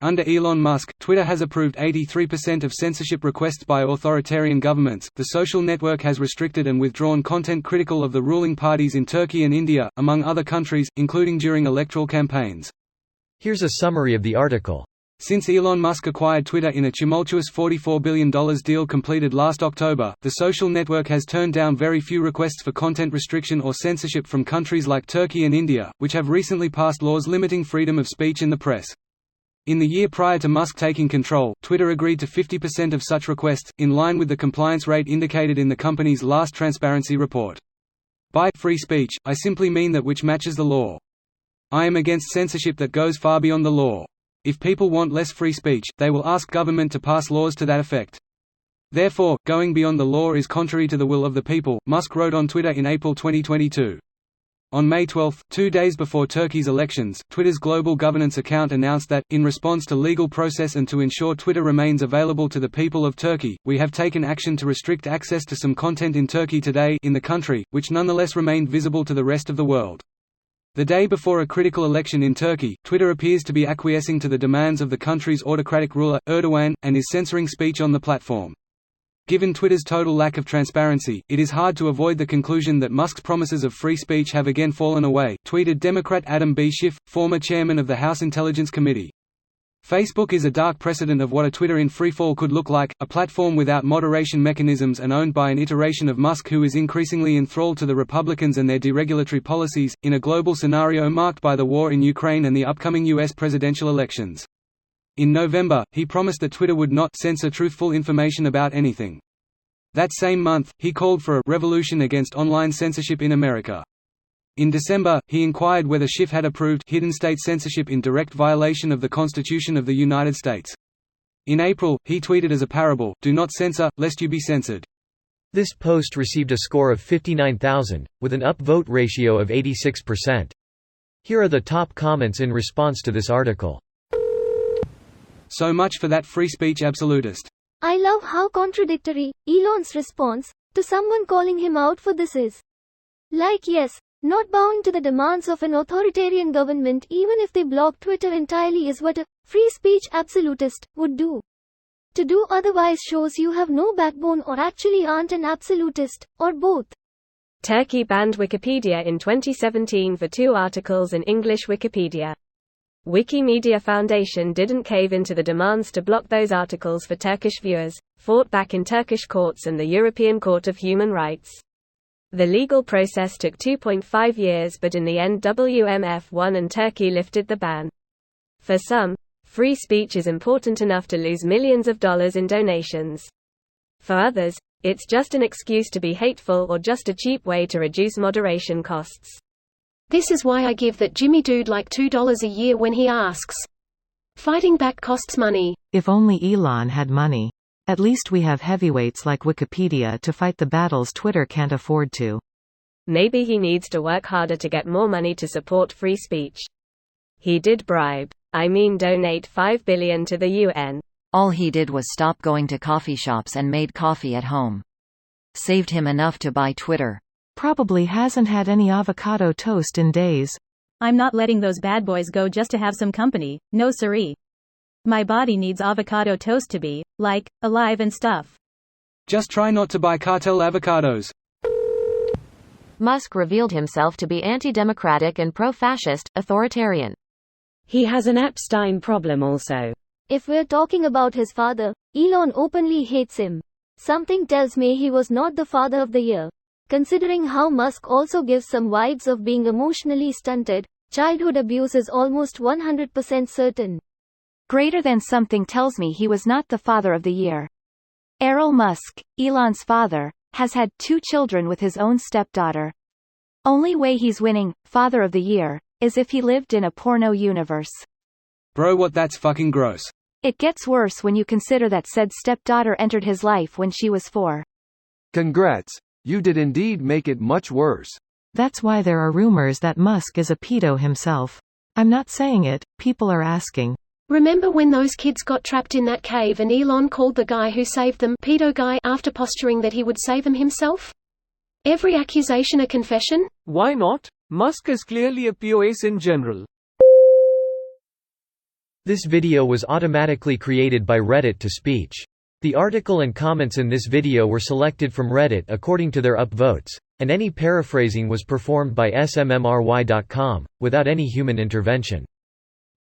Under Elon Musk, Twitter has approved 83% of censorship requests by authoritarian governments. The social network has restricted and withdrawn content critical of the ruling parties in Turkey and India, among other countries, including during electoral campaigns. Here's a summary of the article. Since Elon Musk acquired Twitter in a tumultuous $44 billion deal completed last October, the social network has turned down very few requests for content restriction or censorship from countries like Turkey and India, which have recently passed laws limiting freedom of speech in the press. In the year prior to Musk taking control, Twitter agreed to 50% of such requests, in line with the compliance rate indicated in the company's last transparency report. By free speech, I simply mean that which matches the law. I am against censorship that goes far beyond the law. If people want less free speech, they will ask government to pass laws to that effect. Therefore, going beyond the law is contrary to the will of the people, Musk wrote on Twitter in April 2022. On May 12, 2 days before Turkey's elections, Twitter's global governance account announced that, in response to legal process and to ensure Twitter remains available to the people of Turkey, we have taken action to restrict access to some content in Turkey today in the country, which nonetheless remained visible to the rest of the world. The day before a critical election in Turkey, Twitter appears to be acquiescing to the demands of the country's autocratic ruler, Erdogan, and is censoring speech on the platform. Given Twitter's total lack of transparency, it is hard to avoid the conclusion that Musk's promises of free speech have again fallen away, tweeted Democrat Adam B. Schiff, former chairman of the House Intelligence Committee. Facebook is a dark precedent of what a Twitter in freefall could look like, a platform without moderation mechanisms and owned by an iteration of Musk who is increasingly enthralled to the Republicans and their deregulatory policies, in a global scenario marked by the war in Ukraine and the upcoming U.S. presidential elections. In November, he promised that Twitter would not censor truthful information about anything. That same month, he called for a revolution against online censorship in America. In December, he inquired whether Schiff had approved hidden state censorship in direct violation of the Constitution of the United States. In April, he tweeted as a parable, "Do not censor, lest you be censored." This post received a score of 59,000, with an upvote ratio of 86%. Here are the top comments in response to this article. So much for that free speech absolutist. I love how contradictory Elon's response to someone calling him out for this is. Like, yes, not bowing to the demands of an authoritarian government even if they block Twitter entirely is what a free speech absolutist would do. To do otherwise shows you have no backbone or actually aren't an absolutist, or both. Turkey banned Wikipedia in 2017 for 2 articles in English Wikipedia. Wikimedia Foundation didn't cave into the demands to block those articles for Turkish viewers, fought back in Turkish courts and the European Court of Human Rights. The legal process took 2.5 years, but in the end WMF won and Turkey lifted the ban. For some, free speech is important enough to lose millions of dollars in donations. For others, it's just an excuse to be hateful or just a cheap way to reduce moderation costs. This is why I give that Jimmy dude like $2 a year when he asks. Fighting back costs money. If only Elon had money. At least we have heavyweights like Wikipedia to fight the battles Twitter can't afford to. Maybe he needs to work harder to get more money to support free speech. He did donate $5 billion to the UN. All he did was stop going to coffee shops and made coffee at home. Saved him enough to buy Twitter. Probably hasn't had any avocado toast in days. I'm not letting those bad boys go just to have some company, no siree. My body needs avocado toast to be, like, alive and stuff. Just try not to buy cartel avocados. Musk revealed himself to be anti-democratic and pro-fascist, authoritarian. He has an Epstein problem also. If we're talking about his father, Elon openly hates him. Something tells me he was not the father of the year. Considering how Musk also gives some vibes of being emotionally stunted, childhood abuse is almost 100% certain. Greater than something tells me he was not the father of the year. Elon Musk, Elon's father, has had 2 children with his own stepdaughter. Only way he's winning father of the year is if he lived in a porno universe. Bro, what, that's fucking gross. It gets worse when you consider that said stepdaughter entered his life when she was 4. Congrats. You did indeed make it much worse. That's why there are rumors that Musk is a pedo himself. I'm not saying it, people are asking. Remember when those kids got trapped in that cave and Elon called the guy who saved them pedo guy after posturing that he would save them himself? Every accusation a confession? Why not? Musk is clearly a POS in general. This video was automatically created by Reddit to speech. The article and comments in this video were selected from Reddit according to their upvotes, and any paraphrasing was performed by smmry.com, without any human intervention.